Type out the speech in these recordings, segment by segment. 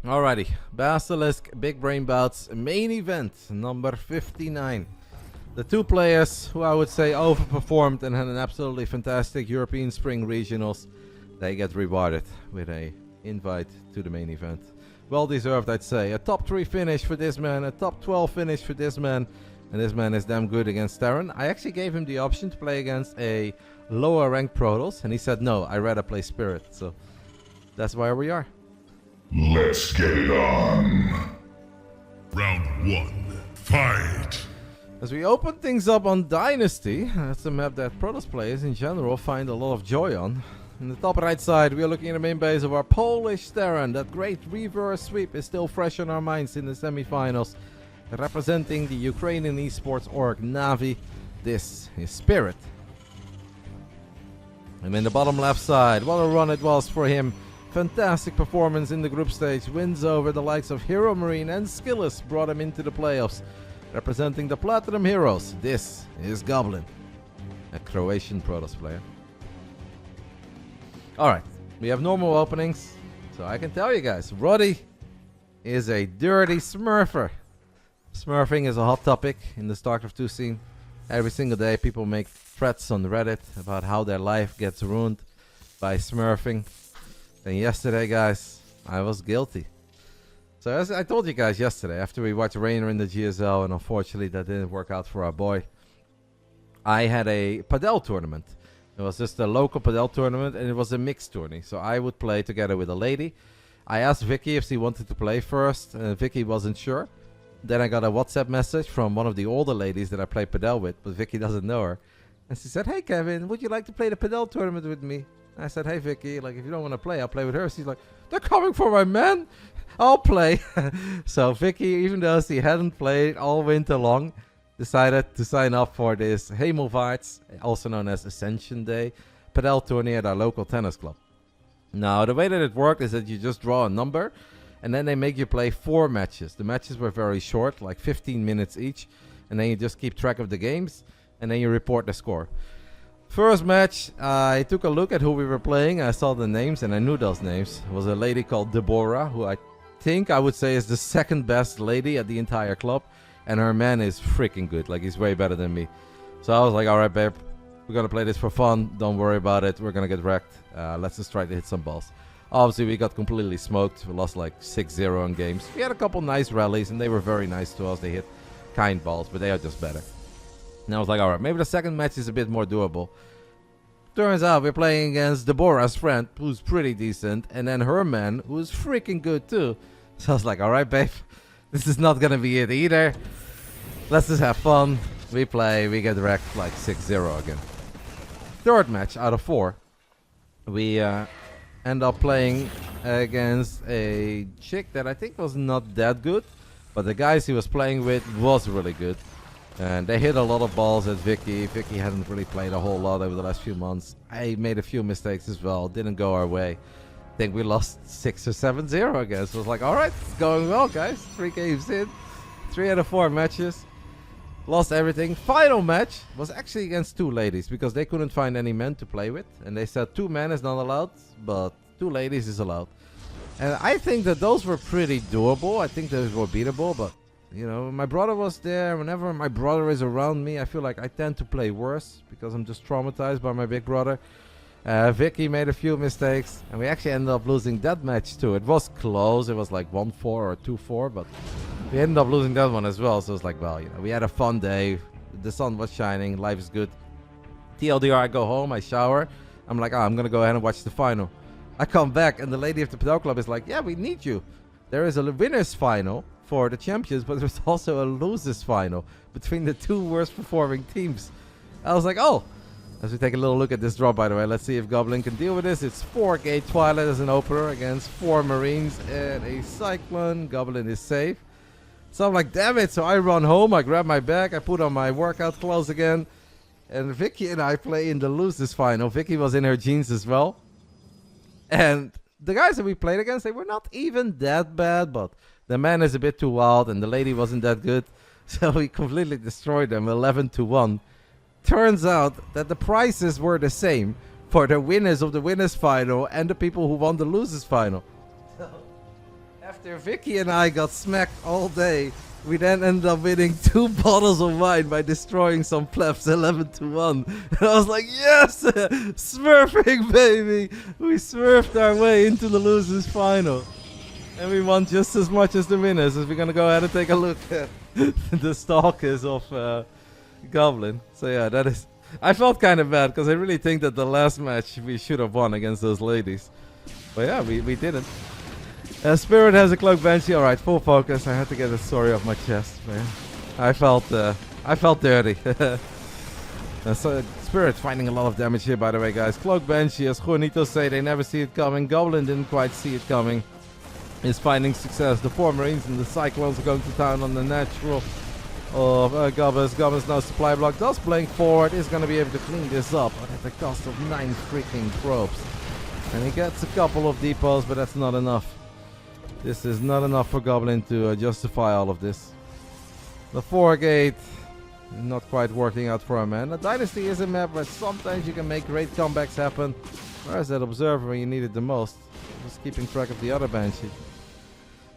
Alrighty, Basilisk Big Brain Bouts main event number 59. The two players who I would say overperformed and had an absolutely fantastic European Spring Regionals, they get rewarded with a invite to the main event. Well deserved, I'd say. A top 3 finish for this man, a top 12 finish for this man, and this man is damn good against Terran. I actually gave him the option to play against a lower ranked Protoss, and he said no, I'd rather play Spirit, so that's where we are. Let's get it on. Round 1, fight! As we open things up on Dynasty, that's a map that Protoss players in general find a lot of joy on. In the top right side, we are looking at the main base of our Polish Terran. That great reverse sweep is still fresh on our minds in the semifinals. Representing the Ukrainian esports org Navi, this is Spirit. And in the bottom left side, what a run it was for him. Fantastic performance in the group stage. Wins over the likes of HeroMarine and SKillous brought him into the playoffs. Representing the Platinum Heroes, this is Goblin, a Croatian Protoss player. Alright, we have normal openings. So I can tell you guys, Roddy is a dirty smurfer. Smurfing is a hot topic in the Starcraft 2 scene. Every single day people make threats on Reddit about how their life gets ruined by smurfing. And yesterday, guys, I was guilty. So as I told you guys yesterday, after we watched Reynor in the GSL, and unfortunately that didn't work out for our boy, I had a padel tournament. It was just a local padel tournament, and it was a mixed tourney. So I would play together with a lady. I asked Vicky if she wanted to play first, and Vicky wasn't sure. Then I got a WhatsApp message from one of the older ladies that I play padel with, but Vicky doesn't know her. And she said, "Hey Kevin, would you like to play the padel tournament with me?" I said, "Hey Vicky, like if you don't want to play, I'll play with her." She's like, "They're coming for my man. I'll play." So Vicky, even though she hadn't played all winter long, decided to sign up for this Hemelvaarts, also known as Ascension Day, padel tourney at our local tennis club. Now, the way that it worked is that you just draw a number, and then they make you play 4 matches. The matches were very short, like 15 minutes each, and then you just keep track of the games, and then you report the score. First match, I took a look at who we were playing. I saw the names, and I knew those names. It was a lady called Deborah, who I think I would say is the second best lady at the entire club. And her man is freaking good. Like, he's way better than me. So I was like, alright, babe. We're going to play this for fun. Don't worry about it. We're going to get wrecked. Let's just try to hit some balls. Obviously, we got completely smoked. We lost like 6-0 in games. We had a couple nice rallies, and they were very nice to us. They hit kind balls, but they are just better. And I was like, alright, maybe the second match is a bit more doable. Turns out we're playing against Deborah's friend, who's pretty decent, and then her man, who's freaking good too. So I was like, alright, babe, this is not gonna be it either. Let's just have fun. We play, we get wrecked like 6-0 again. Third match out of 4. We end up playing against a chick that I think was not that good, but the guys he was playing with was really good. And they hit a lot of balls at Vicky. Vicky hadn't really played a whole lot over the last few months. I made a few mistakes as well. Didn't go our way. I think we lost 6 or 7-0 again. So it was like, alright, it's going well, guys. 3 games in. 3 out of 4 matches. Lost everything. Final match was actually against 2 ladies because they couldn't find any men to play with. And they said 2 men is not allowed, but 2 ladies is allowed. And I think that those were pretty doable. I think those were beatable, but you know, my brother was there. Whenever my brother is around me, I feel like I tend to play worse because I'm just traumatized by my big brother. Vicky made a few mistakes, and we actually ended up losing that match too. It was close. It was like 1-4 or 2-4, but we ended up losing that one as well. So it's like, well, you know, we had a fun day. The sun was shining. Life is good. TLDR, I go home. I shower. I'm like, oh, I'm going to go ahead and watch the final. I come back, and the lady of the padel club is like, yeah, we need you. There is a winner's final for the champions, but there's also a losers final between the 2 worst performing teams. I was like, oh. As we take a little look at this draw, by the way, let's see if Goblin can deal with this. It's 4 Gate Twilight as an opener against 4 Marines and a Cyclone. Goblin is safe. So I'm like, damn it. So I run home, I grab my bag, I put on my workout clothes again, and Vicky and I play in the losers final. Vicky was in her jeans as well. And the guys that we played against, they were not even that bad, but the man is a bit too wild, and the lady wasn't that good. So we completely destroyed them, 11-1. Turns out that the prizes were the same for the winners of the winners final and the people who won the losers final. After Vicky and I got smacked all day, we then ended up winning 2 bottles of wine by destroying some plebs 11-1. And I was like, yes! Smurfing, baby! We smurfed our way into the losers final. And we won just as much as the winners. As we're gonna go ahead and take a look at the stalkers of Goblin. So yeah, that is... I felt kind of bad because I really think that the last match we should have won against those ladies. But yeah, we didn't. Spirit has a cloak banshee. Alright, full focus. I had to get a story off my chest, man. I felt dirty. So Spirit's finding a lot of damage here, by the way, guys. Cloak banshee, as Juanito say, they never see it coming. Goblin didn't quite see it coming. Is finding success. The 4 Marines and the Cyclones are going to town on the natural of Goblins. Goblins now supply block. Does blink forward. Is going to be able to clean this up, but at the cost of 9 freaking probes. And he gets a couple of depots, but that's not enough. This is not enough for Goblin to justify all of this. The 4 gate, not quite working out for him, man. The Dynasty is a map where sometimes you can make great comebacks happen. Where's that Observer when you need it the most? Just keeping track of the other Banshee.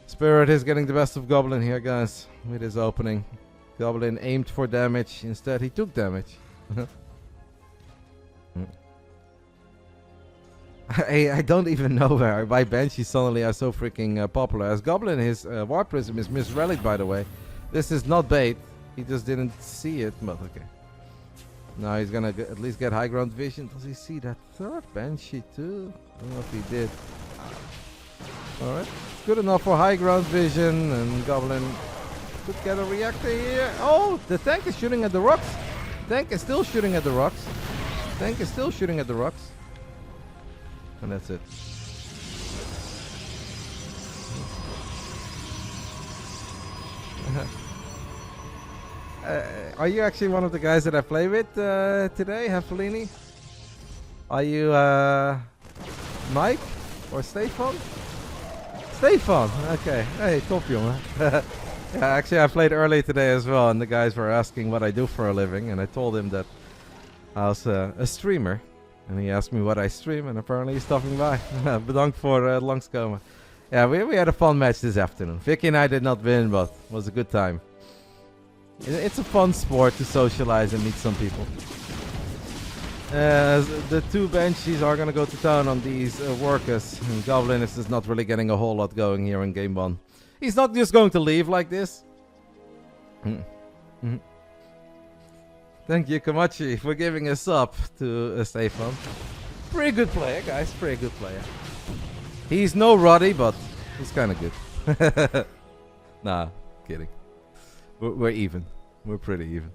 Spirit is getting the best of Goblin here, guys, with his opening. Goblin aimed for damage, instead he took damage. I don't even know why Banshees suddenly are so freaking popular. As Goblin, his War Prism is misrelied, by the way. This is not bait. He just didn't see it, but okay. Now he's gonna at least get high ground vision. Does he see that 3rd Banshee too? I don't know if he did. Alright, good enough for high ground vision, and Goblin could get a reactor here. Oh, the tank is shooting at the rocks. Tank is still shooting at the rocks. Tank is still shooting at the rocks. And that's it. Are you actually one of the guys that I play with today, Heffalini? Are you Mike or Stefan? Stefan, okay. Hey, top jongen. Yeah, actually I played early today as well, and the guys were asking what I do for a living, and I told him that I was a streamer. And he asked me what I stream, and apparently he's stopping by. Bedankt voor langskomen. Yeah, we had a fun match this afternoon. Vicky and I did not win, but it was a good time. It's a fun sport to socialize and meet some people. The 2 Banshees are gonna go to town on these workers. And Goblin is just not really getting a whole lot going here in game 1. He's not just going to leave like this. Thank you, Kamachi, for giving us up to Stefan. Pretty good player, guys. Pretty good player. He's no Roddy, but he's kind of good. Nah, kidding. We're even. We're pretty even.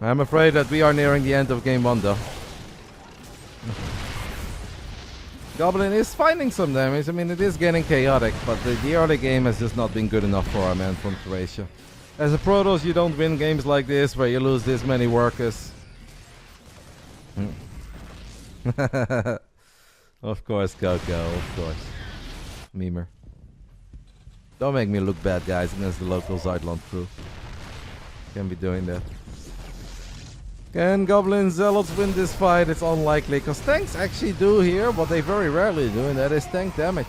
I'm afraid that we are nearing the end of game 1, though. Goblin is finding some damage. I mean, it is getting chaotic, but the early game has just not been good enough for our man from Croatia. As a Protoss, you don't win games like this where you lose this many workers. Of course, Coco, of course. Memer. Don't make me look bad, guys, against the local Zuidland crew. Can't be doing that. Can Goblin Zealots win this fight? It's unlikely, because tanks actually do here what they very rarely do, and that is tank damage.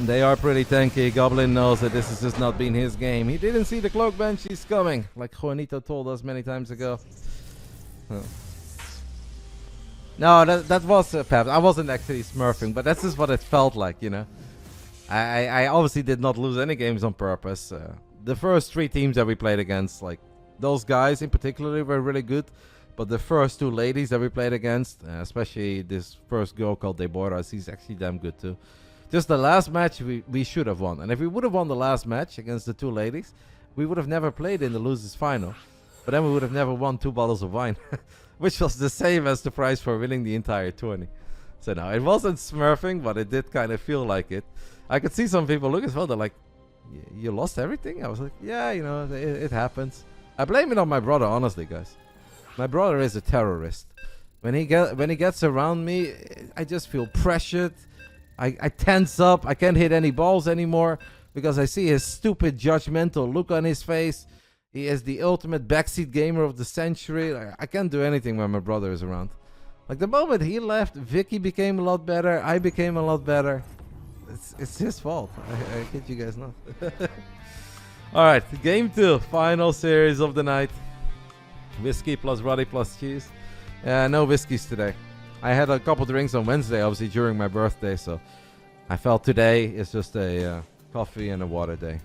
They are pretty tanky. Goblin knows that this has just not been his game. He didn't see the Cloak Banshees coming, like Juanito told us many times ago. Huh. No, that was Pep. I wasn't actually smurfing, but that's just what it felt like, you know. I obviously did not lose any games on purpose. The first 3 teams that we played against, like, those guys in particular were really good. But the first 2 ladies that we played against, especially this first girl called Deborah, she's actually damn good too. Just the last match we should have won. And if we would have won the last match against the 2 ladies, we would have never played in the losers final. But then we would have never won 2 bottles of wine. Which was the same as the prize for winning the entire tourney. So no, it wasn't smurfing, but it did kind of feel like it. I could see some people look as well, they're like, you lost everything? I was like, yeah, you know, it happens. I blame it on my brother, honestly, guys. My brother is a terrorist. When he gets around me, I just feel pressured. I tense up. I can't hit any balls anymore because I see his stupid judgmental look on his face. He is the ultimate backseat gamer of the century. I can't do anything when my brother is around. Like the moment he left, Vicky became a lot better. I became a lot better. It's his fault. I kid you guys not. Alright, game 2. Final series of the night. Whiskey plus Roddy plus cheese. No whiskeys today. I had a couple drinks on Wednesday, obviously during my birthday, so I felt today is just a coffee and a water day.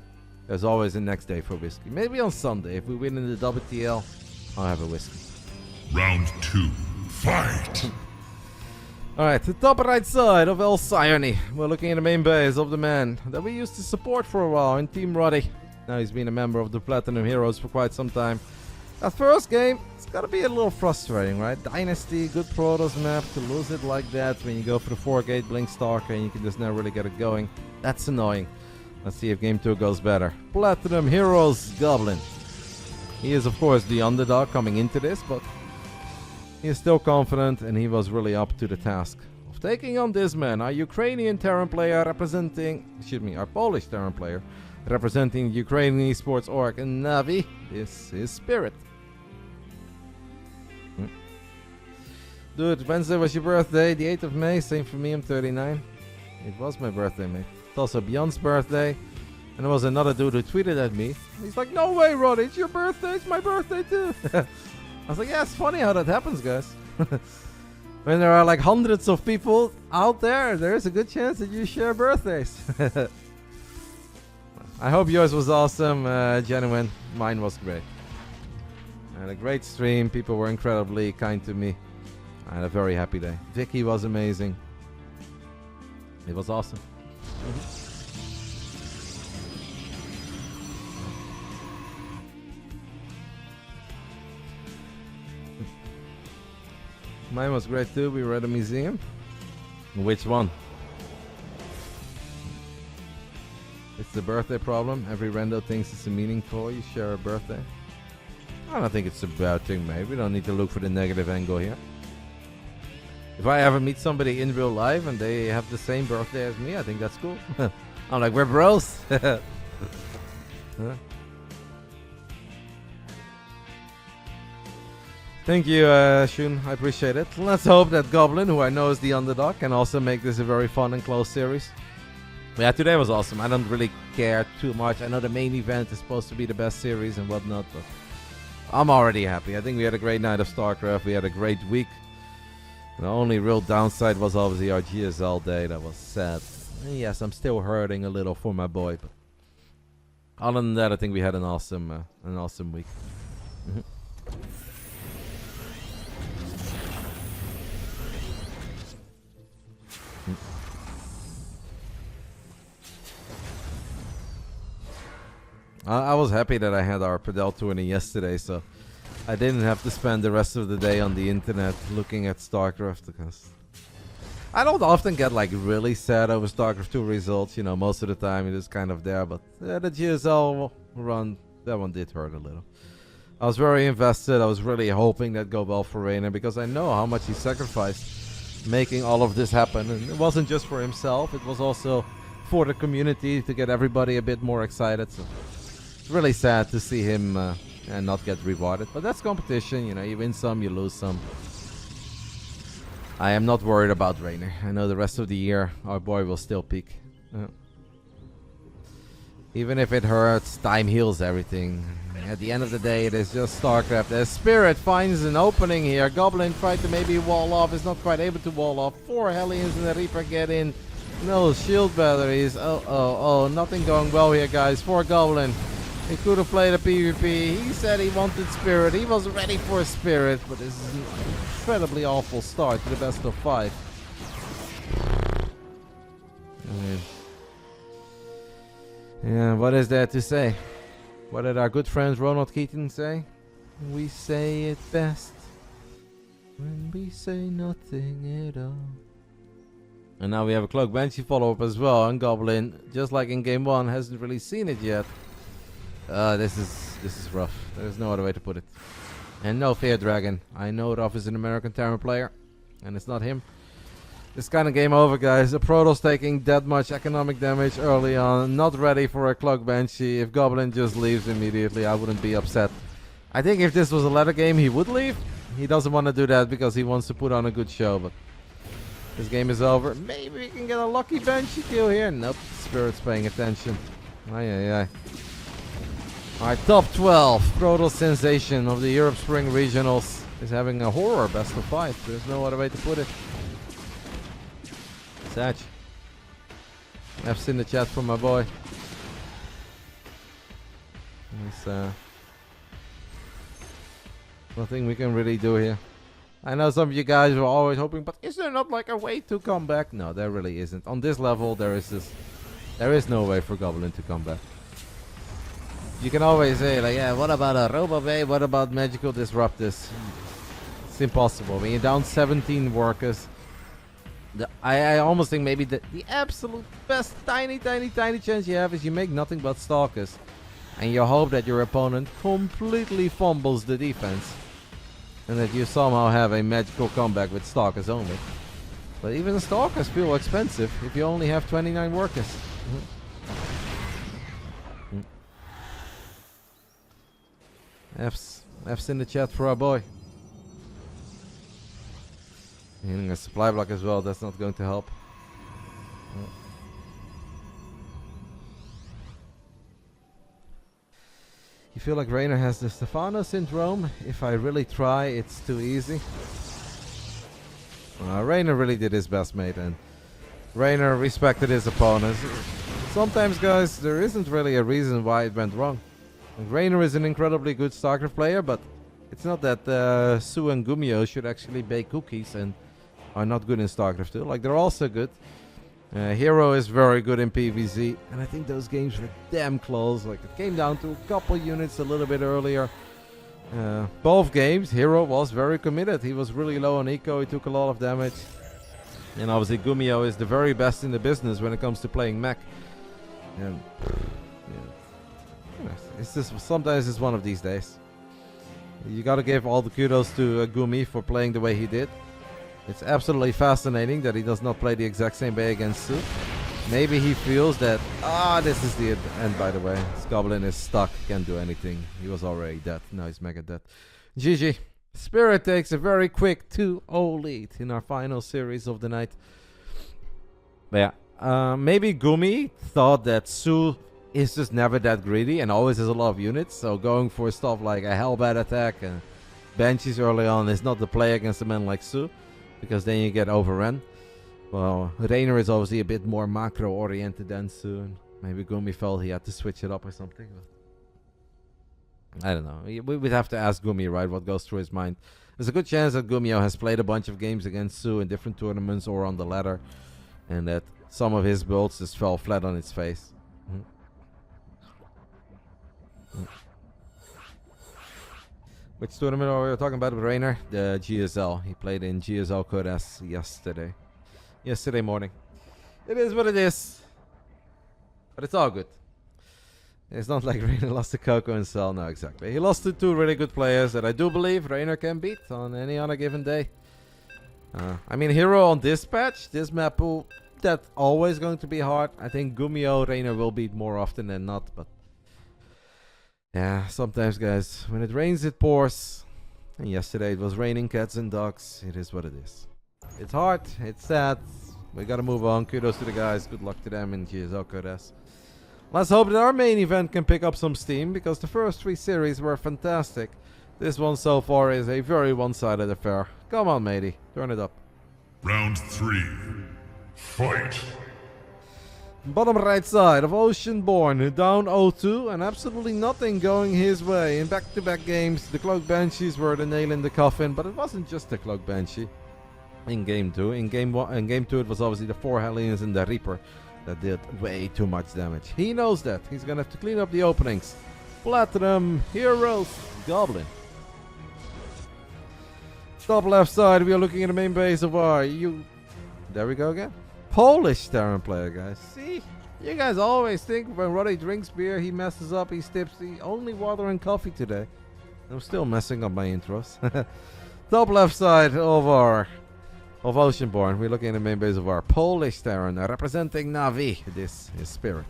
There's always a next day for whiskey. Maybe on Sunday, if we win in the WTL, I'll have a whiskey. Round 2. Fight! Alright, the top right side of El Sione. We're looking at the main base of the man that we used to support for a while in Team Roddy. Now he's been a member of the Platinum Heroes for quite some time. That first game, it's gotta be a little frustrating, right? Dynasty, good Protoss map, to lose it like that when you go for the 4-gate Blink Stalker and you can just never really get it going. That's annoying. Let's see if game 2 goes better. Platinum Heroes Goblin. He is of course the underdog coming into this, but he is still confident and he was really up to the task of taking on this man, our Ukrainian Terran player representing, our Polish Terran player representing Ukrainian esports org and Navi. This is Spirit. Dude, Wednesday was your birthday, the 8th of May, same for me, I'm 39. It was my birthday, mate. It's also Beyond's birthday. And there was another dude who tweeted at me. He's like, no way, Roddy, it's your birthday, it's my birthday too. I was like, yeah, it's funny how that happens, guys. When there are like hundreds of people out there, there's a good chance that you share birthdays. I hope yours was awesome, genuine. Mine was great. I had a great stream. People were incredibly kind to me. I had a very happy day. Vicky was amazing. It was awesome. Mine was great too. We were at a museum. Which one? It's the birthday problem. Every rando thinks it's a meaningful. You share a birthday. I don't think it's a bad thing, mate. We don't need to look for the negative angle here. If I ever meet somebody in real life and they have the same birthday as me, I think that's cool. I'm like, we're bros. Huh? Thank you, Shun. I appreciate it. Let's hope that Goblin, who I know is the underdog, can also make this a very fun and close series. Yeah, today was awesome. I don't really care too much. I know the main event is supposed to be the best series and whatnot, but I'm already happy. I think we had a great night of Starcraft. We had a great week. The only real downside was obviously our GSL day. That was sad. And yes, I'm still hurting a little for my boy, but other than that, I think we had an awesome week. I was happy that I had our Padel tourney yesterday, so I didn't have to spend the rest of the day on the internet looking at Starcraft, because I don't often get like really sad over Starcraft 2 results. You know, most of the time it is kind of there, but the GSL run, that one did hurt a little. I was very invested. I was really hoping that go well for Reynor, because I know how much he sacrificed making all of this happen. And it wasn't just for himself, it was also for the community to get everybody a bit more excited. So it's really sad to see him and not get rewarded, but that's competition. You know, you win some, you lose some. I am not worried about Reynor. I know the rest of the year our boy will still peak. Even if it hurts, time heals everything. At the end of the day, it is just Starcraft. As Spirit finds an opening here, Goblin tried to maybe wall off, is not quite able to wall off. 4 Hellions and the Reaper get in. No shield batteries. Oh, nothing going well here, guys, for Goblin. He could have played a PvP. He said he wanted Spirit. He was ready for Spirit, but this is an incredibly awful start to the best of 5. Yeah, what is there to say? What did our good friend Ronald Keaton say? We say it best when we say nothing at all. And now we have a Cloak Banshee follow-up as well, and Goblin, just like in game 1, hasn't really seen it yet. This is rough. There's no other way to put it. And no Fear Dragon. I know Ruff is an American Terran player, and it's not him. This kind of game over, guys. The Protoss taking that much economic damage early on. Not ready for a Cloak Banshee. If Goblin just leaves immediately, I wouldn't be upset. I think if this was a ladder game, he would leave. he doesn't want to do that because he wants to put on a good show, but this game is over. Maybe we can get a lucky Banshee kill here. Nope, Spirit's paying attention. Ay. Alright, top 12. Protoss sensation of the Europe Spring Regionals is having a horror best of 5. There's no other way to put it. Sag. F's in the chat for my boy. There's nothing we can really do here. I know some of you guys were always hoping, but is there not like a way to come back? No, there really isn't. On this level, there is no way for Goblin to come back. You can always say, like, yeah, what about a RoboBay? What about Magical Disrupt this? It's impossible. When you're down 17 workers, I almost think maybe the absolute best tiny chance you have is you make nothing but Stalkers. And you hope that your opponent completely fumbles the defense. And that you somehow have a magical comeback with Stalkers only. But even the Stalkers feel expensive if you only have 29 workers. F's in the chat for our boy. Hitting a supply block as well, that's not going to help. You feel like Reynor has the Stefano syndrome. If I really try, it's too easy. Reynor really did his best, mate, and Reynor respected his opponents. Sometimes, guys, there isn't really a reason why it went wrong. Reynor is an incredibly good Starcraft player, but it's not that Sue and Gumio should actually bake cookies and are not good in Starcraft too. Like, they're also good. Hero is very good in PvZ, and I think those games were damn close. Like, it came down to a couple units a little bit earlier. Both games, Hero was very committed. He was really low on eco, he took a lot of damage. And obviously Gumio is the very best in the business when it comes to playing mech. And it's just, sometimes it's one of these days. You gotta give all the kudos to Gumi for playing the way he did. It's absolutely fascinating that he does not play the exact same way against Sue. Maybe he feels that, this is the end, by the way. This Goblin is stuck, can't do anything. He was already dead, now he's mega dead. GG. Spirit takes a very quick 2-0 lead in our final series of the night. But yeah, maybe Gumi thought that Sue is just never that greedy and always has a lot of units. So going for stuff like a Hellbat attack and Banshees early on is not the play against a man like Sue, because then you get overrun. Well, Reynor is obviously a bit more macro oriented than Sue, and maybe Gumi felt he had to switch it up or something. But I don't know. We would have to ask Gumi, right, what goes through his mind. There's a good chance that Gumio has played a bunch of games against Sue in different tournaments or on the ladder, and that some of his builds just fell flat on its face. Which tournament are we talking about with Reynor? The GSL. He played in GSL Codes yesterday morning. It is what it is. But it's all good. It's not like Reynor lost to Coco and Cell. No, exactly. He lost to two really good players that I do believe Reynor can beat on any other given day. I mean, Hero on Dispatch, this map, that's always going to be hard. I think Gumio Reynor will beat more often than not, but yeah, sometimes, guys, when it rains, it pours. And yesterday it was raining cats and dogs. It is what it is. It's hard. It's sad. We gotta move on. Kudos to the guys. Good luck to them in GSL Codes. Let's hope that our main event can pick up some steam, because the first three series were fantastic. This one so far is a very one-sided affair. Come on, matey. Turn it up. Round 3. Fight! Bottom right side of Oceanborn, down 0-2 and absolutely nothing going his way. In back-to-back games, the Cloak Banshees were the nail in the coffin, but it wasn't just the Cloak Banshee. In game 2, in game 2 it was obviously the 4 Hellions and the Reaper that did way too much damage. He knows that. He's gonna have to clean up the openings. Platinum, Heroes, Goblin. Top left side, we are looking at the main base of our... There we go again. Polish Terran player, guys. See, you guys always think when Roddy drinks beer, he messes up, he tips the only water and coffee today. I'm still messing up my intros. Top left side of Oceanborn, we're looking at the main base of our Polish Terran, representing Navi. This is Spirit.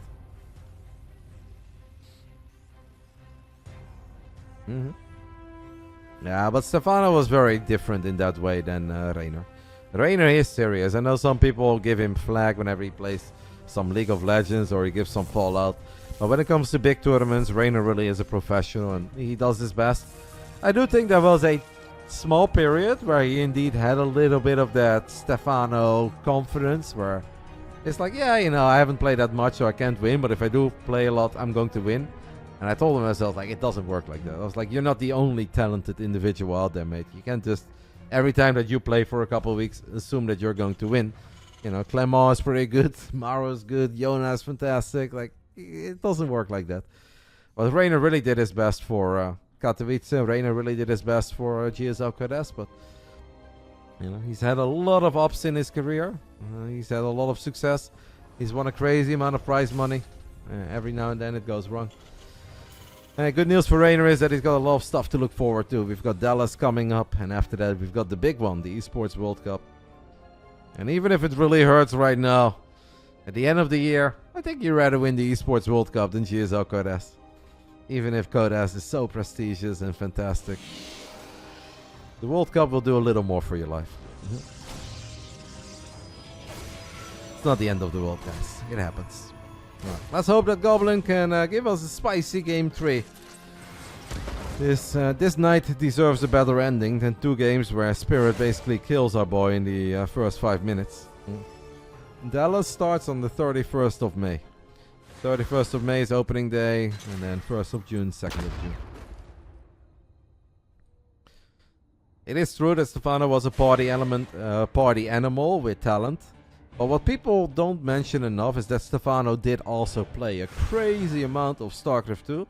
Yeah, but Stefano was very different in that way than Reynor. Reynor is serious. I know some people give him flag whenever he plays some League of Legends or he gives some Fallout. But when it comes to big tournaments, Reynor really is a professional and he does his best. I do think there was a small period where he indeed had a little bit of that Stefano confidence where it's like, yeah, you know, I haven't played that much so I can't win, but if I do play a lot, I'm going to win. And I told myself, like, it doesn't work like that. I was like, you're not the only talented individual out there, mate. You can't just, every time that you play for a couple of weeks, assume that you're going to win. You know, Clem is pretty good, Maro's good, Jonas fantastic. Like, it doesn't work like that. But Reynor really did his best for Katowice. Reynor really did his best for GSL Kodes, but you know, he's had a lot of ups in his career. He's had a lot of success. He's won a crazy amount of prize money. Every now and then it goes wrong. Good news for Reynor is that he's got a lot of stuff to look forward to. We've got Dallas coming up, and after that we've got the big one, the Esports World Cup. And even if it really hurts right now, at the end of the year, I think you'd rather win the Esports World Cup than GSL Kodes. Even if Kodes is so prestigious and fantastic. The World Cup will do a little more for your life. It's not the end of the world, guys. It happens. Right. Let's hope that Goblin can give us a spicy game 3. This night deserves a better ending than 2 games where Spirit basically kills our boy in the first 5 minutes. Dallas starts on the 31st of May. 31st of May is opening day, and then 1st of June, 2nd of June. It is true that Stefano was a party animal with talent. But what people don't mention enough is that Stefano did also play a crazy amount of StarCraft 2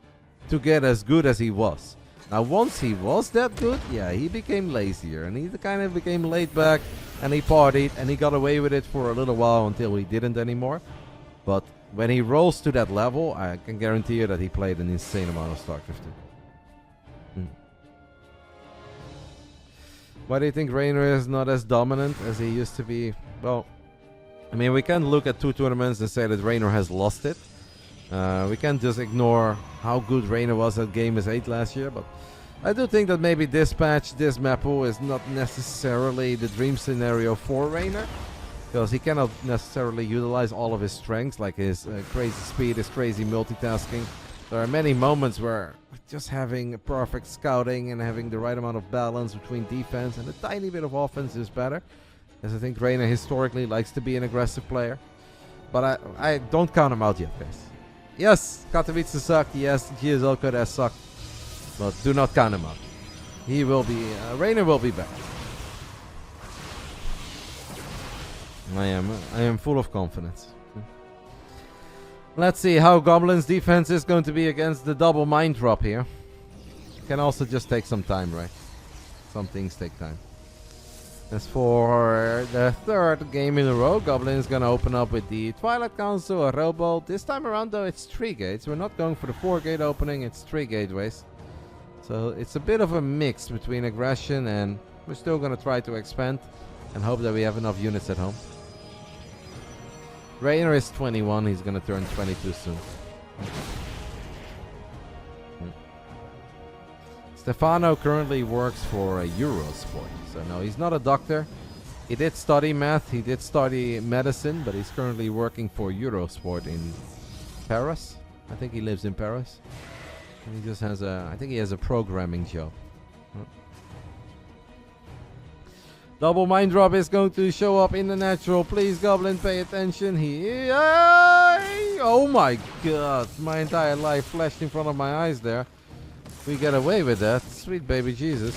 to get as good as he was. Now once he was that good, yeah, he became lazier and he kind of became laid back and he partied and he got away with it for a little while until he didn't anymore. But when he rose to that level, I can guarantee you that he played an insane amount of StarCraft 2. Why do you think Reynor is not as dominant as he used to be? Well, I mean, we can't look at 2 tournaments and say that Reynor has lost it. We can't just ignore how good Reynor was at Game is 8 last year, but I do think that maybe this patch, this map pool is not necessarily the dream scenario for Reynor, because he cannot necessarily utilize all of his strengths, like his crazy speed, his crazy multitasking. There are many moments where just having perfect scouting and having the right amount of balance between defense and a tiny bit of offense is better. As I think Reynor historically likes to be an aggressive player. But I don't count him out yet, guys. Yes, Katowice sucked. Yes, GSL Kodes sucked. But do not count him out. He will be... Reynor will be back. I am full of confidence. Let's see how Goblin's defense is going to be against the double mind drop here. Can also just take some time, right? Some things take time. As for the 3rd game in a row, Goblin is going to open up with the Twilight Council, a rowboat. This time around though, it's 3 gates. We're not going for the 4 gate opening, it's 3 gateways. So it's a bit of a mix between aggression and we're still going to try to expand and hope that we have enough units at home. Reynor is 21, he's going to turn 22 soon. Stefano currently works for a Eurosport. So no, he's not a doctor. He did study math, he did study medicine, but he's currently working for Eurosport in Paris. I think he lives in Paris. And he just has I think he has a programming job. Double mind drop is going to show up in the natural. Please, Goblin, pay attention. Oh my god, my entire life flashed in front of my eyes there. We get away with that. Sweet baby Jesus.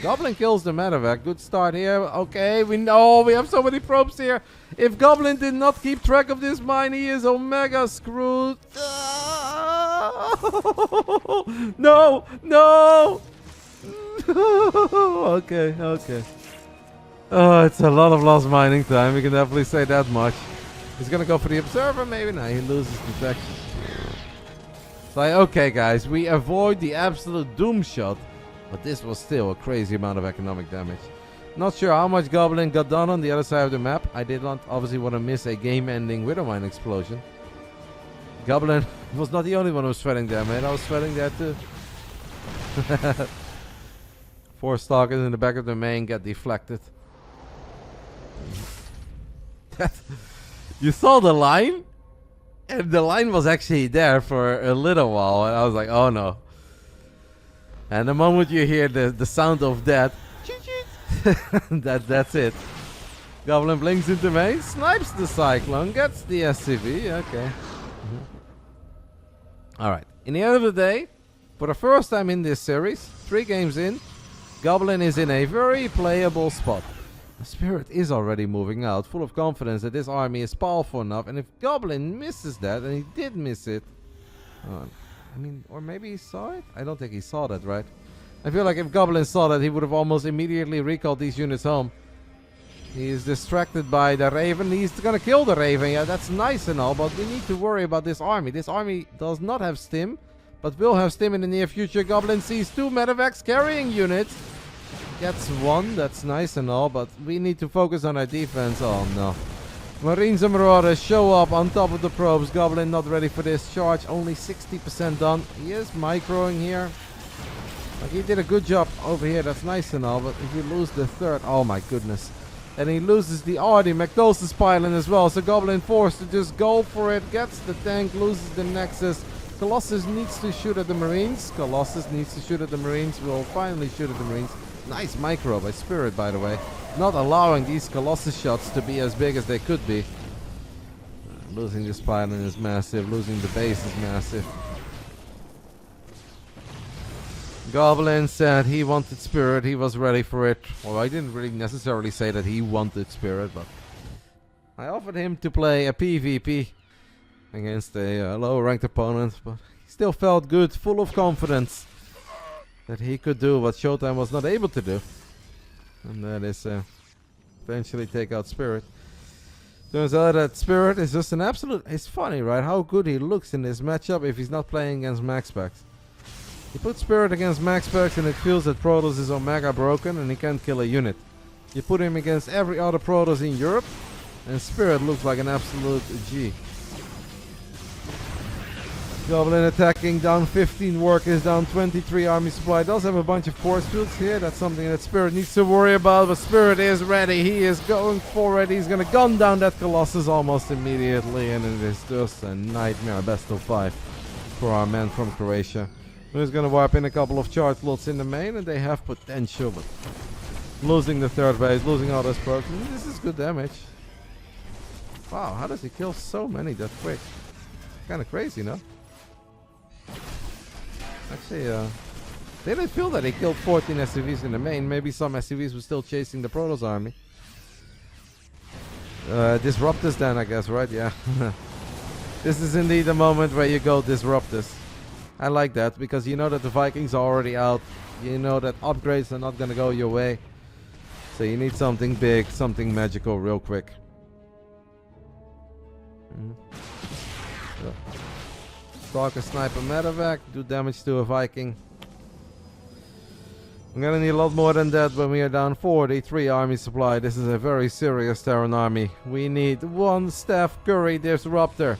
Goblin kills the medevac. Good start here. Okay, we know we have so many probes here. If Goblin did not keep track of this mine, he is omega screwed. No, no. Okay. Oh, it's a lot of lost mining time. We can definitely say that much. He's gonna go for the observer, maybe. No, he loses detection. It's like, okay, guys, we avoid the absolute doom shot. But this was still a crazy amount of economic damage. Not sure how much Goblin got done on the other side of the map. I did not obviously want to miss a game-ending Widowmine explosion. Goblin was not the only one who was sweating there, man. I was sweating there too. 4 stalkers in the back of the main get deflected. You saw the line? And the line was actually there for a little while. And I was like, oh no. And the moment you hear the sound of that, that's it. Goblin blinks into main, snipes the Cyclone, gets the SCV. Okay. Alright. In the end of the day, for the first time in this series, 3 games in, Goblin is in a very playable spot. The Spirit is already moving out, full of confidence that this army is powerful enough, and if Goblin misses that, and he did miss it, I mean, or maybe he saw it? I don't think he saw that, right? I feel like if Goblin saw that, he would have almost immediately recalled these units home. He is distracted by the Raven. He's gonna kill the Raven. Yeah, that's nice and all, but we need to worry about this army. This army does not have stim, but will have stim in the near future. Goblin sees 2 medevacs carrying units. Gets 1, that's nice and all, but we need to focus on our defense. Oh no. Marines and Marauders show up on top of the probes. Goblin not ready for this charge, only 60% done. He is microing here. Like, he did a good job over here, that's nice and all, but if you lose the 3rd, oh my goodness. And he loses the Artie, McDowell's pylon as well, so Goblin forced to just go for it, gets the tank, loses the Nexus. Colossus needs to shoot at the Marines. Colossus needs to shoot at the Marines, will finally shoot at the Marines. Nice micro by Spirit, by the way. Not allowing these Colossus shots to be as big as they could be. Losing this pylon is massive. Losing the base is massive. Goblin said he wanted Spirit. He was ready for it. Well, I didn't really necessarily say that he wanted Spirit, but I offered him to play a PvP against a lower ranked opponent, but he still felt good, full of confidence that he could do what ShoWTime was not able to do. And that is eventually take out Spirit. Turns out that Spirit is just an absolute... It's funny, right? How good he looks in this matchup if he's not playing against MaxPax. You put Spirit against MaxPax and it feels that Protoss is Omega broken and he can't kill a unit. You put him against every other Protoss in Europe and Spirit looks like an absolute G. Goblin attacking, down 15 workers, down 23 army supply. Does have a bunch of force fields here. That's something that Spirit needs to worry about. But Spirit is ready. He is going for it. He's going to gun down that Colossus almost immediately. And it is just a nightmare. Best of 5 for our man from Croatia. He's going to wipe in a couple of charge lots in the main. And they have potential. But losing the 3rd base, losing all those probes. This is good damage. Wow, how does he kill so many that quick? Kind of crazy, no? Actually, they didn't feel that he killed 14 SCVs in the main. Maybe some SCVs were still chasing the Protoss army. Disrupt this then, I guess, right? Yeah. This is indeed the moment where you go disrupt this. I like that, because you know that the Vikings are already out. You know that upgrades are not going to go your way. So you need something big, something magical real quick. Stalker, sniper, medevac, do damage to a Viking. I'm gonna need a lot more than that when we are down 43 army supply. This is a very serious Terran army. We need 1 Steph Curry disruptor.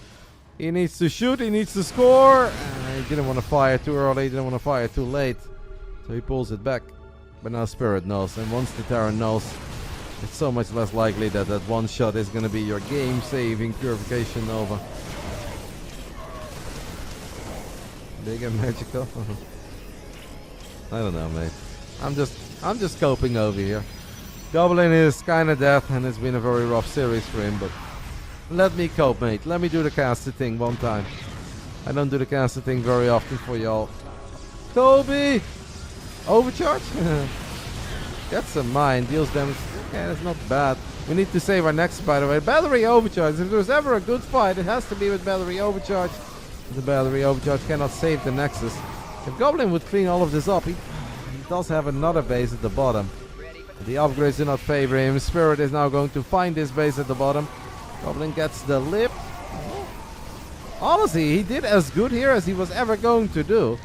He needs to shoot, he needs to score. He didn't want to fire too early, he didn't want to fire too late. So he pulls it back. But now Spirit knows, and once the Terran knows, it's so much less likely that that 1 shot is gonna be your game-saving Purification Nova. Big and magical. I don't know, mate. I'm just coping over here. Goblin is kinda dead and it's been a very rough series for him, but let me cope, mate. Let me do the caster thing one time. I don't do the caster thing very often for y'all. Toby! Overcharge? Gets a mine, deals damage. Okay, that's not bad. We need to save our Nexus, by the way. Battery overcharge. If there's ever a good fight, it has to be with battery overcharge. The battery overcharge cannot save the Nexus. If Goblin would clean all of this up, he does have another base at the bottom. The upgrades do not favor him. Spirit is now going to find this base at the bottom. Goblin gets the lip. Honestly, he did as good here as he was ever going to do.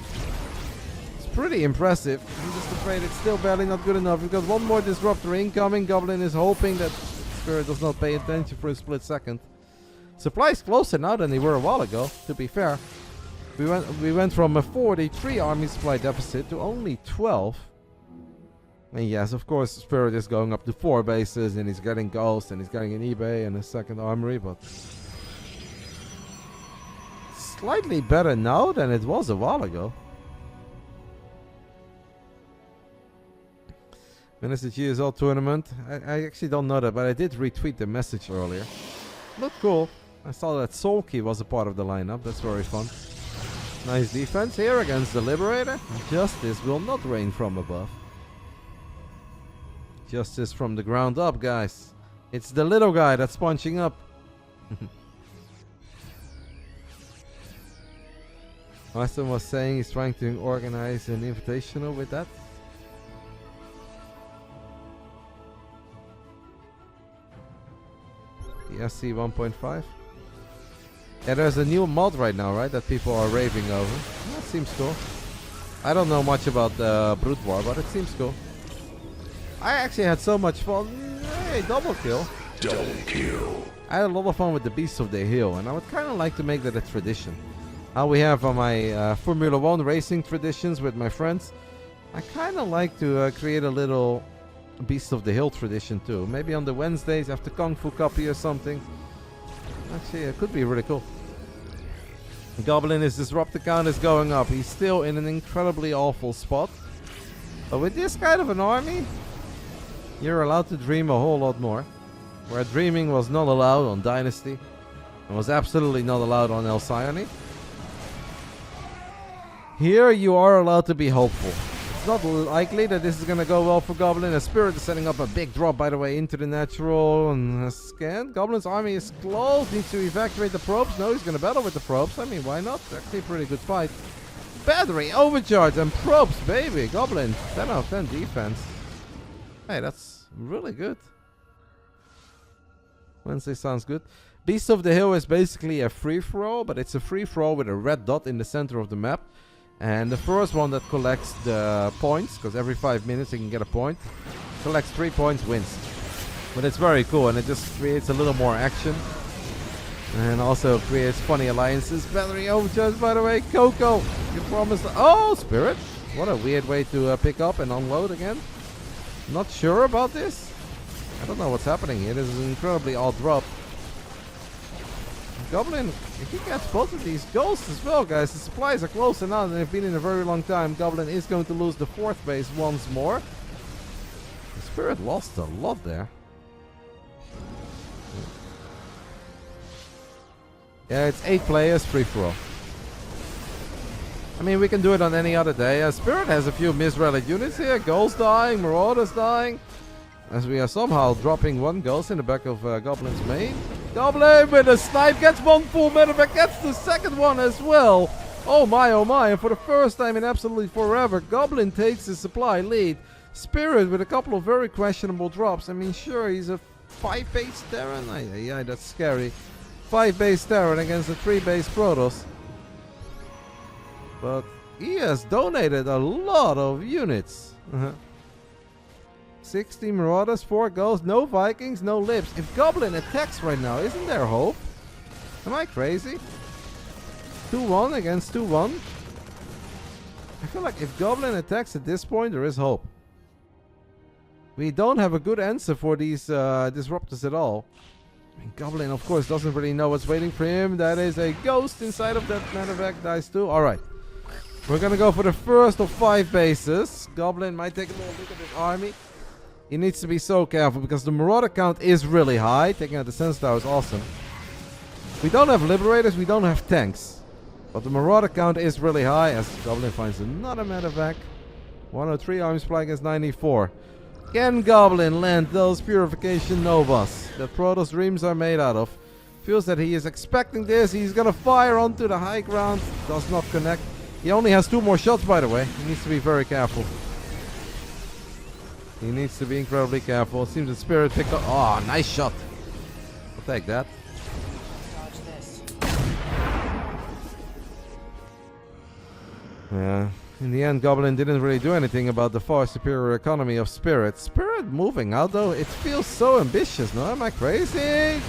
It's pretty impressive. I'm just afraid it's still barely not good enough. We've got 1 more disruptor incoming. Goblin is hoping that Spirit does not pay attention for a split second. Supply's closer now than they were a while ago, to be fair. We went from a 43 army supply deficit to only 12. And yes, of course, Spirit is going up to 4 bases, and he's getting Ghost, and he's getting an eBay and a second armory, but slightly better now than it was a while ago. When is the GSL tournament? I actually don't know that, but I did retweet the message earlier. Looked cool. I saw that Sulky was a part of the lineup. That's very fun. Nice defense here against the Liberator. Justice will not rain from above. Justice from the ground up, guys. It's the little guy that's punching up. Austin was saying he's trying to organize an invitational with that. The SC 1.5. Yeah, there's a new mod right now, right? That people are raving over. That seems cool. I don't know much about the Brute War, but it seems cool. I actually had so much fun. Hey, double kill. Double kill. I had a lot of fun with the Beasts of the Hill, and I would kind of like to make that a tradition. How we have on my Formula 1 racing traditions with my friends. I kind of like to create a little Beast of the Hill tradition too. Maybe on the Wednesdays after Kung Fu Copy or something. Actually, it could be really cool. Goblin, his disruptor count is going up. He's still in an incredibly awful spot. But with this kind of an army, you're allowed to dream a whole lot more. Where dreaming was not allowed on Dynasty. And was absolutely not allowed on Alcyone. Here you are allowed to be hopeful. It's not likely that this is going to go well for Goblin. A Spirit is setting up a big drop, by the way, into the natural and scan. Goblin's army is close. Needs to evacuate the probes. No, he's going to battle with the probes. I mean, why not? Actually a pretty good fight. Battery, overcharge, and probes, baby. Goblin, 10 out of 10 defense. Hey, that's really good. Wednesday sounds good. Beast of the Hill is basically a free-for-all, but it's a free-for-all with a red dot in the center of the map. And the first one that collects the points, because every 5 minutes you can get a point, collects 3 points, wins. But it's very cool, and it just creates a little more action. And also creates funny alliances. Battery overcharge, by the way. Coco, you promised. Oh, Spirit. What a weird way to pick up and unload again. Not sure about this. I don't know what's happening here. This is an incredibly odd drop. Goblin, if he gets both of these ghosts as well, guys, the supplies are close enough and they've been in a very long time. Goblin is going to lose the 4th base once more. The Spirit lost a lot there. Yeah, it's 8 players, free for all. I mean, we can do it on any other day. Spirit has a few misrallied units here. Ghosts dying, Marauders dying. As we are somehow dropping 1 ghost in the back of Goblin's main. Goblin with a snipe gets 1 full medevac, gets the 2nd one as well. Oh my, and for the first time in absolutely forever, Goblin takes the supply lead. Spirit with a couple of very questionable drops. I mean, sure, he's a 5-base Terran. Yeah, that's scary. 5-base Terran against a 3-base Protoss. But he has donated a lot of units. 60 Marauders, 4 Ghosts, no Vikings, no Lips. If Goblin attacks right now, isn't there hope? Am I crazy? 2-1 against 2-1? I feel like if Goblin attacks at this point, there is hope. We don't have a good answer for these disruptors at all. I mean, Goblin, of course, doesn't really know what's waiting for him. That is a Ghost inside of that medevac. Dice too. Alright. We're gonna go for the first of 5 bases. Goblin might take a little look at his army. He needs to be so careful because the Marauder count is really high. Taking out the Sense Tower is awesome. We don't have Liberators, we don't have tanks. But the Marauder count is really high as Goblin finds another medevac. 103 army supply against 94. Can Goblin land those Purification Novas that Protoss dreams are made out of? Feels that he is expecting this. He's gonna fire onto the high ground. Does not connect. He only has 2 more shots, by the way. He needs to be very careful. He needs to be incredibly careful. It seems that Spirit picked up. Oh, nice shot. I'll take that. Yeah. In the end, Goblin didn't really do anything about the far superior economy of Spirit. Spirit moving out, though, it feels so ambitious, no? Am I crazy?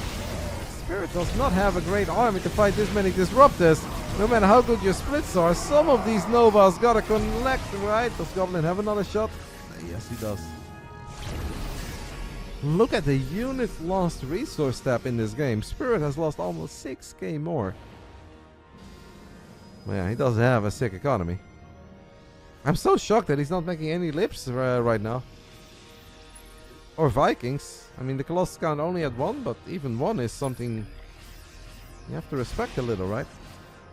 Spirit does not have a great army to fight this many disruptors. No matter how good your splits are, some of these Novas gotta connect, right? Does Goblin have another shot? Yes, he does. Look at the unit lost resource step in this game. Spirit has lost almost 6k more. Yeah, he does have a sick economy. I'm so shocked that he's not making any lips right now. Or Vikings. I mean, the Colossus count only at 1, but even 1 is something you have to respect a little, right?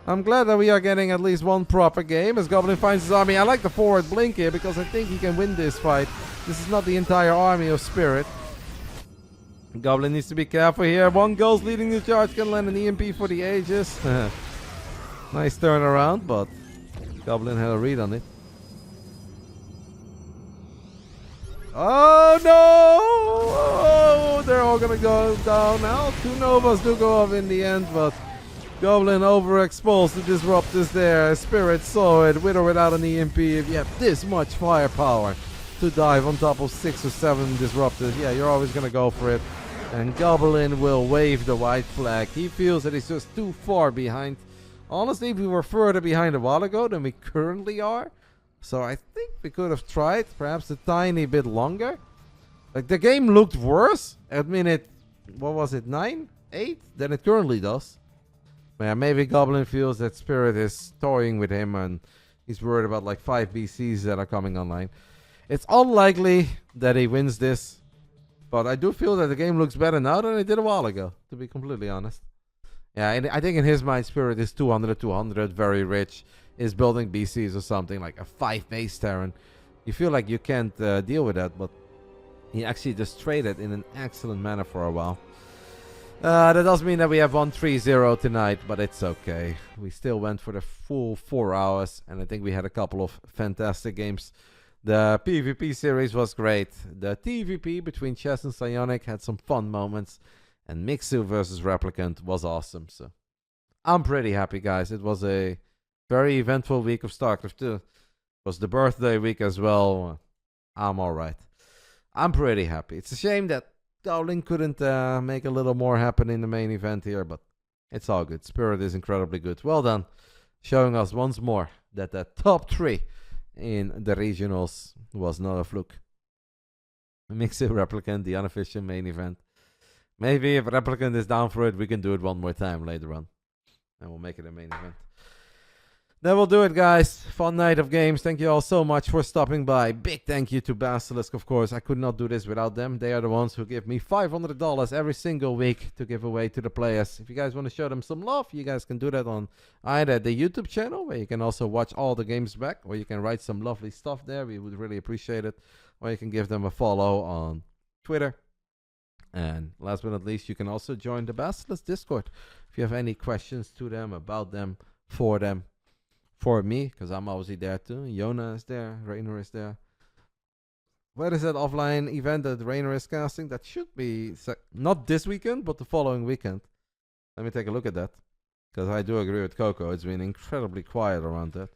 I'm glad that we are getting at least one proper game as Goblin finds his army. I like the forward blink here because I think he can win this fight. This is not the entire army of Spirit. Goblin needs to be careful here. 1 ghost leading the charge can land an EMP for the ages. Nice turnaround, but Goblin had a read on it. Oh no! Oh, they're all gonna go down now. 2 Novas do go off in the end, but Goblin overexposed the disruptors there. Spirit saw it, with or without an EMP. If you have this much firepower to dive on top of 6 or 7 disruptors, yeah, you're always gonna go for it. And Goblin will wave the white flag. He feels that he's just too far behind. Honestly, we were further behind a while ago than we currently are. So I think we could have tried perhaps a tiny bit longer. Like, the game looked worse at minute, what was it, 9, 8 than it currently does. But yeah, maybe Goblin feels that Spirit is toying with him and he's worried about like 5 BCs that are coming online. It's unlikely that he wins this. But I do feel that the game looks better now than it did a while ago, to be completely honest. Yeah, and I think in his mind, Spirit is 200, very rich, is building BCs or something, like a 5 base Terran. You feel like you can't deal with that, but he actually just traded in an excellent manner for a while. That does mean that we have 1-3-0 tonight, but it's okay. We still went for the full 4 hours, and I think we had a couple of fantastic games. The PvP series was great. The TvP between Chess and Psionic had some fun moments. And Mixu versus Replicant was awesome. So I'm pretty happy, guys. It was a very eventful week of StarCraft 2. It was the birthday week as well. I'm alright. I'm pretty happy. It's a shame that Goblin couldn't make a little more happen in the main event here. But it's all good. Spirit is incredibly good. Well done. Showing us once more that the top 3 in the regionals was not a fluke. Mixu Replicant, the unofficial main event. Maybe if Replicant is down for it, we can do it one more time later on. And we'll make it a main event. That will do it, guys. Fun night of games. Thank you all so much for stopping by. Big thank you to Basilisk, of course. I could not do this without them. They are the ones who give me $500 every single week to give away to the players. If you guys want to show them some love, you guys can do that on either the YouTube channel, where you can also watch all the games back, or you can write some lovely stuff there. We would really appreciate it. Or you can give them a follow on Twitter. And last but not least, you can also join the Basilisk Discord if you have any questions to them, about them, for me, because I'm obviously there too. Yona is there, Reynor is there. Where is that offline event that Reynor is casting? That should be not this weekend, but the following weekend. Let me take a look at that, because I do agree with Coco. It's been incredibly quiet around that.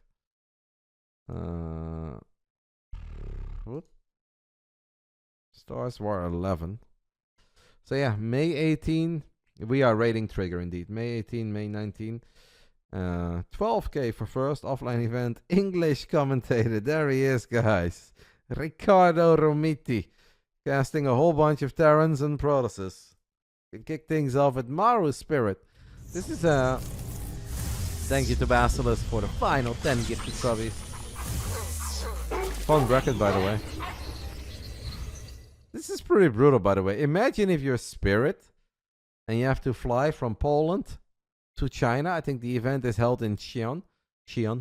What? Stars War 11. So yeah, May 18, we are rating Trigger indeed. May 18, May 19. 12k for first offline event. English commentator. There he is, guys. Riccardo Romiti. Casting a whole bunch of Terrans and Protosses. We kick things off with Maru Spirit. This is a... Thank you to Basilisk for the final 10 gifted subbies. Fun bracket, by the way. This is pretty brutal, by the way. Imagine if you're Spirit and you have to fly from Poland to China. I think the event is held in Xi'an.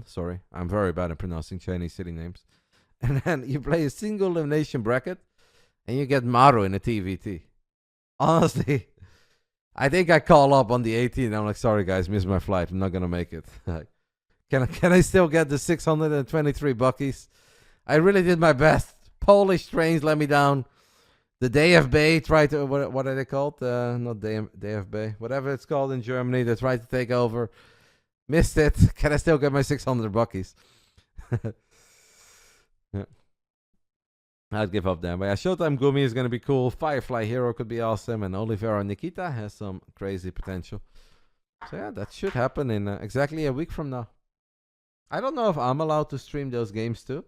Sorry. I'm very bad at pronouncing Chinese city names. And then you play a single elimination bracket and you get Maru in a TVT. Honestly, I think I call up on the 18th. I'm like, sorry guys, missed my flight. I'm not going to make it. Can I still get the 623 buckies? I really did my best. Polish trains let me down. The DFB tried to, what are they called? Not DFB, whatever it's called in Germany. They tried to take over. Missed it. Can I still get my 600 buckies? Yeah. I'd give up there. But yeah, ShoWTime Gumi is going to be cool. Firefly Hero could be awesome. And Olivera Nikita has some crazy potential. So yeah, that should happen in exactly a week from now. I don't know if I'm allowed to stream those games too.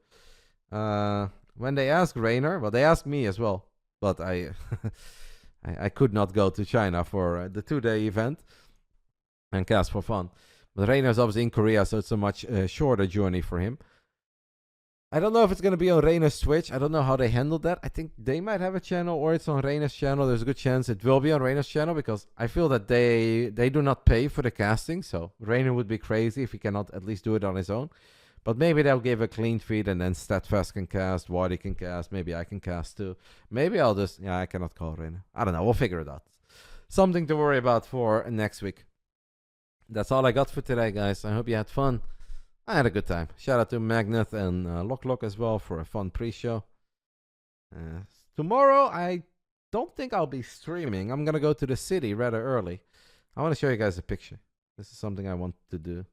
when they asked Reynor, well, they asked me as well, but I I could not go to China for the 2-day event and cast for fun. But Reynor is obviously in Korea, so it's a much shorter journey for him. I don't know if it's going to be on Reynor's Twitch. I don't know how they handled that. I think they might have a channel, or it's on Reynor's channel. There's a good chance it will be on Reynor's channel, because I feel that they do not pay for the casting. So Reynor would be crazy if he cannot at least do it on his own. But maybe they'll give a clean feed, and then Steadfast can cast, Wardy can cast, maybe I can cast too. Maybe I'll just... Yeah, I cannot call Reynor. I don't know. We'll figure it out. Something to worry about for next week. That's all I got for today, guys. I hope you had fun. I had a good time. Shout out to Magnet and Lock as well for a fun pre-show. Tomorrow, I don't think I'll be streaming. I'm going to go to the city rather early. I want to show you guys a picture. This is something I want to do.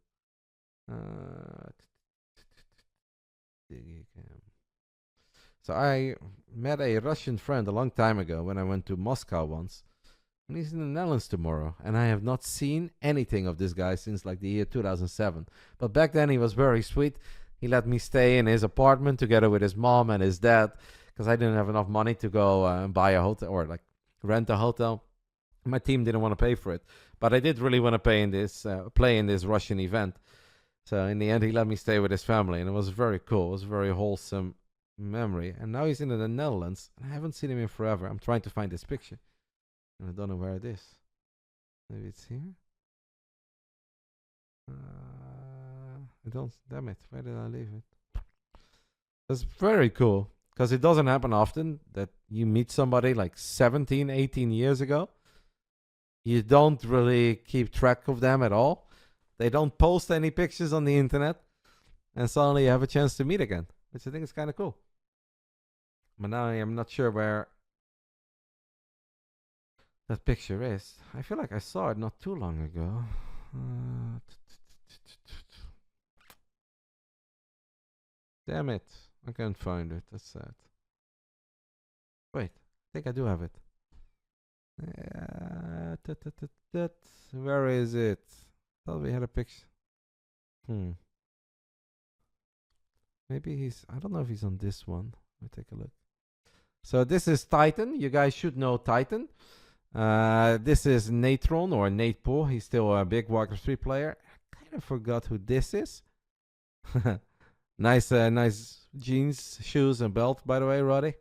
So I met a Russian friend a long time ago when I went to Moscow once. And he's in the Netherlands tomorrow. And I have not seen anything of this guy since like the year 2007. But back then he was very sweet. He let me stay in his apartment together with his mom and his dad. Because I didn't have enough money to go and buy a hotel or like rent a hotel. My team didn't want to pay for it. But I did really want to play in this Russian event. So in the end he let me stay with his family. And it was very cool. It was a very wholesome memory. And now he's in the Netherlands. And I haven't seen him in forever. I'm trying to find this picture. And I don't know where it is. Maybe it's here. I don't. Damn it! Where did I leave it? That's very cool because it doesn't happen often that you meet somebody like 17, 18 years ago. You don't really keep track of them at all. They don't post any pictures on the internet, and suddenly you have a chance to meet again, which I think is kind of cool. But now I am not sure where that picture is. I feel like I saw it not too long ago. Damn it. I can't find it. That's sad. Wait. I think I do have it. Where is it? Thought we had a picture. Maybe he's... I don't know if he's on this one. Let me take a look. So this is Titan. You guys should know Titan. This is Natron or Natepool. He's still a big Warcraft 3 player. I kind of forgot who this is. Nice jeans, shoes, and belt, by the way, Roddy.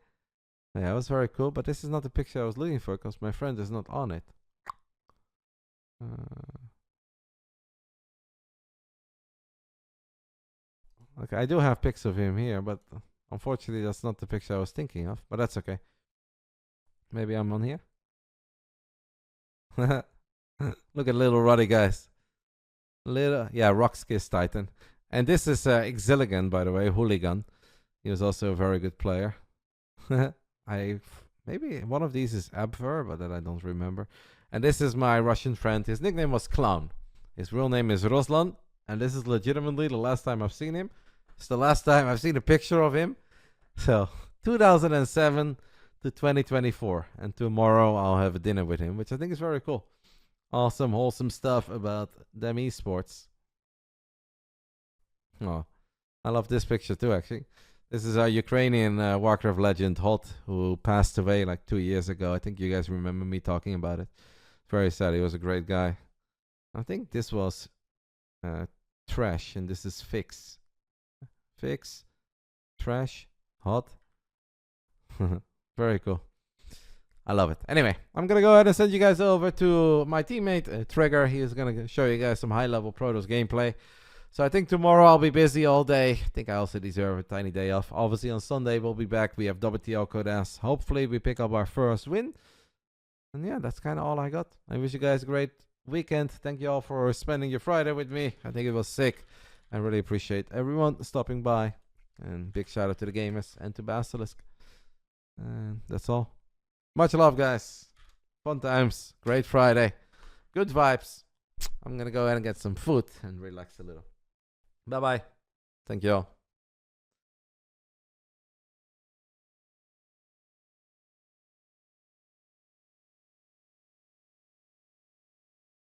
Yeah, it was very cool. But this is not the picture I was looking for because my friend is not on it. Okay, I do have pics of him here, but unfortunately that's not the picture I was thinking of. But that's okay. Maybe I'm on here. Look at little Roddy, guys. Rockskiss Titan. And this is Exiligan, by the way, Hooligan. He was also a very good player. Maybe one of these is Abver, but that I don't remember. And this is my Russian friend. His nickname was Clown. His real name is Ruslan. And this is legitimately the last time I've seen him. It's the last time I've seen a picture of him. So, 2007 to 2024. And tomorrow I'll have a dinner with him, which I think is very cool. Awesome, wholesome stuff about them esports. Oh, I love this picture too, actually. This is our Ukrainian Warcraft legend, Hot, who passed away like 2 years ago. I think you guys remember me talking about it. Very sad. He was a great guy. I think this was Trash, and this is Fix. Fix, Trash, Hot. Very cool. I love it. Anyway, I'm going to go ahead and send you guys over to my teammate, Trigger. He is going to show you guys some high-level Protoss gameplay. So I think tomorrow I'll be busy all day. I think I also deserve a tiny day off. Obviously on Sunday we'll be back. We have WTL Code S. Hopefully we pick up our first win. And yeah, that's kind of all I got. I wish you guys a great weekend. Thank you all for spending your Friday with me. I think it was sick. I really appreciate everyone stopping by. And big shout out to the gamers and to Basilisk. And that's all. Much love, guys. Fun times. Great Friday. Good vibes. I'm going to go ahead and get some food and relax a little. Bye-bye. Thank you all.